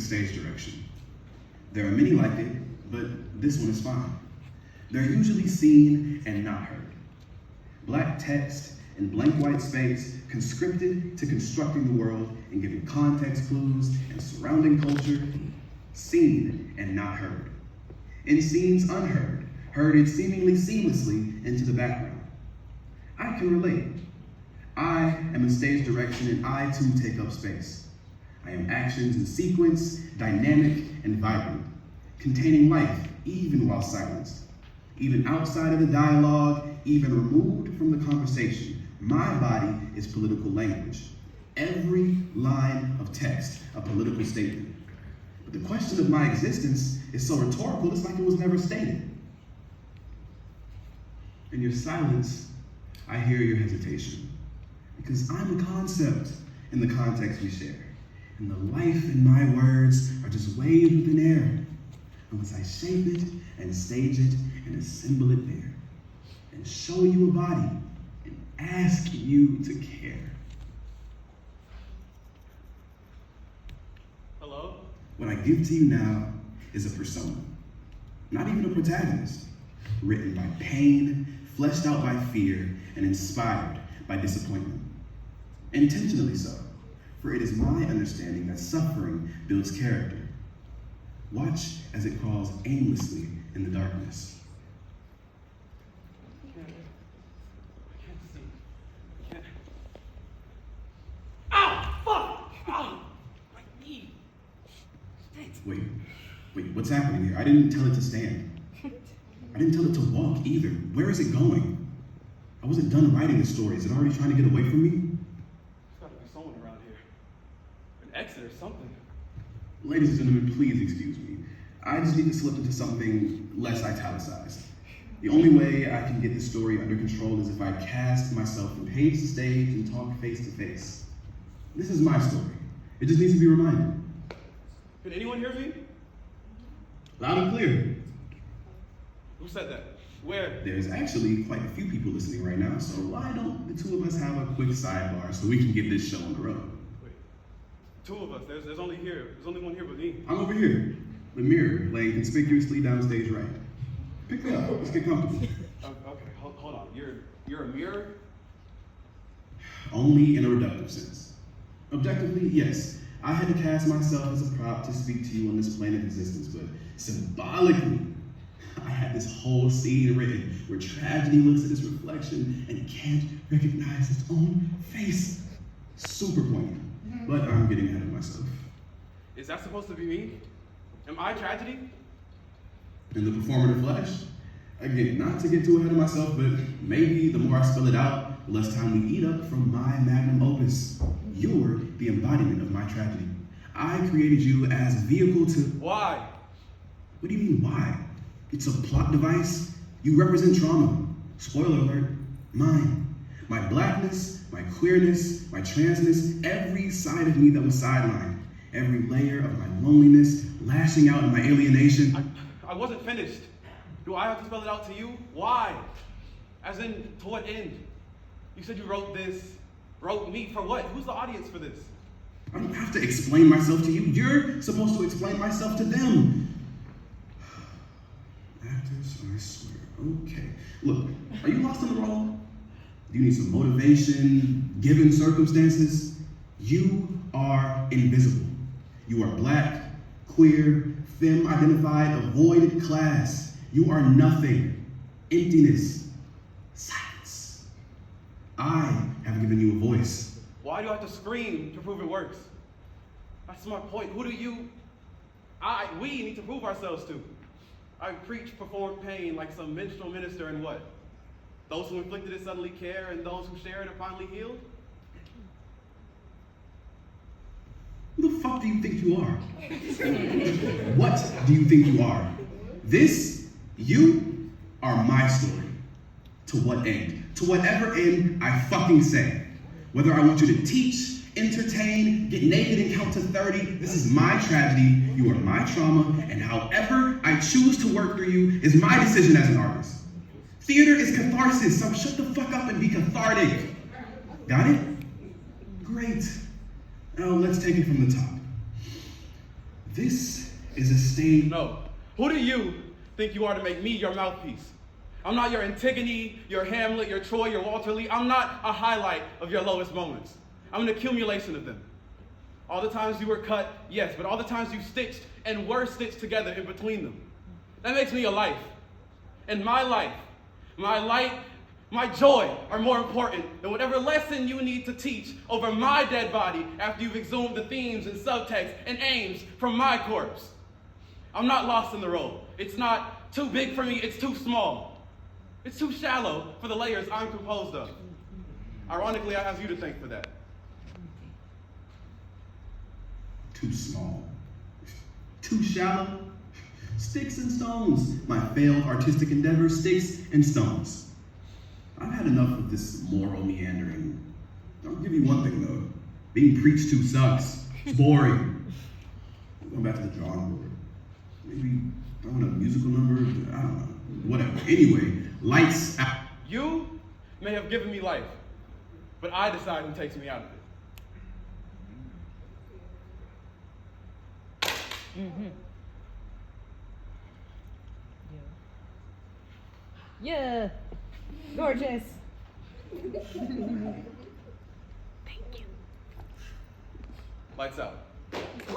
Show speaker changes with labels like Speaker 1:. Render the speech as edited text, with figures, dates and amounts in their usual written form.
Speaker 1: stage direction. There are many like it, but this one is fine. They're usually seen and not heard. Black text and blank white space conscripted to constructing the world and giving context clues and surrounding culture, seen and not heard. In scenes unheard, herded seemingly seamlessly into the background. I can relate. I am in stage direction and I too take up space. I am actions in sequence, dynamic and vibrant, containing life even while silenced. Even outside of the dialogue, even removed from the conversation, my body is political language. Every line of text, a political statement. But the question of my existence is so rhetorical, it's like it was never stated. In your silence, I hear your hesitation. Because I'm a concept in the context we share. And the life in my words are just waves within air. Unless I shape it and stage it and assemble it there. And show you a body and ask you to care.
Speaker 2: Hello?
Speaker 1: What I give to you now is a persona. Not even a protagonist. Written by pain, fleshed out by fear, and inspired by disappointment. Intentionally so, for it is my understanding that suffering builds character. Watch as it crawls aimlessly in the darkness.
Speaker 2: I can't see. I can't. Ow! Fuck! Ow! My knee.
Speaker 1: Wait, what's happening here? I didn't tell it to stand. I didn't tell it to walk either. Where is it going? I wasn't done writing the story. Is it already trying to get away from me?
Speaker 2: There's gotta be someone around here. An exit or something.
Speaker 1: Ladies and gentlemen, please excuse me. I just need to slip into something less italicized. The only way I can get this story under control is if I cast myself from page to stage and talk face to face. This is my story. It just needs to be reminded.
Speaker 2: Can anyone hear me?
Speaker 1: Loud and clear.
Speaker 2: Who said that? Where?
Speaker 1: There's actually quite a few people listening right now, so why don't the two of us have a quick sidebar so we can get this show on the road?
Speaker 2: Wait. Two of us. There's only one here but me.
Speaker 1: I'm over here. The mirror laying conspicuously downstage right. Pick it up. Let's get comfortable.
Speaker 2: Okay, hold on. You're a mirror?
Speaker 1: Only in a reductive sense. Objectively, yes. I had to cast myself as a prop to speak to you on this plane of existence, but symbolically, I had this whole scene written where tragedy looks at its reflection and can't recognize its own face. Super poignant, but I'm getting ahead of myself.
Speaker 2: Is that supposed to be me? Am I tragedy?
Speaker 1: In the performative flesh? Again, not to get too ahead of myself, but maybe the more I spell it out, the less time we eat up from my Magnum Opus. You're the embodiment of my tragedy. I created you as a vehicle to...
Speaker 2: Why?
Speaker 1: What do you mean, why? It's a plot device. You represent trauma. Spoiler alert, mine. My blackness, my queerness, my transness, every side of me that was sidelined. Every layer of my loneliness, lashing out in my alienation.
Speaker 2: I wasn't finished. Do I have to spell it out to you? Why? As in, to what end? You said you wrote this. Wrote me for what? Who's the audience for this?
Speaker 1: I don't have to explain myself to you. You're supposed to explain myself to them. Actors, I swear. Okay. Look, are you lost in the role? Do you need some motivation, given circumstances? You are invisible. You are black, queer, femme-identified, avoided class. You are nothing. Emptiness. Silence. I have given you a voice.
Speaker 2: Why do I have to scream to prove it works? That's my point. Who do you... we need to prove ourselves to. I preach, perform pain like some minstrel minister and what? Those who inflicted it suddenly care and those who share it are finally healed?
Speaker 1: Who the fuck do you think you are? What do you think you are? This, you, are my story. To what end? To whatever end I fucking say. Whether I want you to teach, entertain, get naked and count to 30, this is my tragedy, you are my trauma, and however I choose to work through you is my decision as an artist. Theater is catharsis, so shut the fuck up and be cathartic. Got it? Great. Now let's take it from the top. This is a stage.
Speaker 2: No. Who do you think you are to make me your mouthpiece? I'm not your Antigone, your Hamlet, your Troy, your Walter Lee. I'm not a highlight of your lowest moments. I'm an accumulation of them. All the times you were cut, yes, but all the times you stitched and were stitched together in between them. That makes me a life. And my life, my light, my joy are more important than whatever lesson you need to teach over my dead body after you've exhumed the themes and subtext and aims from my corpse. I'm not lost in the role. It's not too big for me, it's too small. It's too shallow for the layers I'm composed of. Ironically, I have you to thank for that.
Speaker 1: Too small. Too shallow. Sticks and stones. My failed artistic endeavor, sticks and stones. I've had enough of this moral meandering. I'll give you one thing though. Being preached to sucks. It's boring. Going back to the drawing board. Maybe throwing a musical number. I don't know. Whatever. Anyway, lights out.
Speaker 2: You may have given me life, but I decide who takes me out of it.
Speaker 3: Mm-hmm. Yeah. Gorgeous.
Speaker 2: Lights out.
Speaker 3: Woo!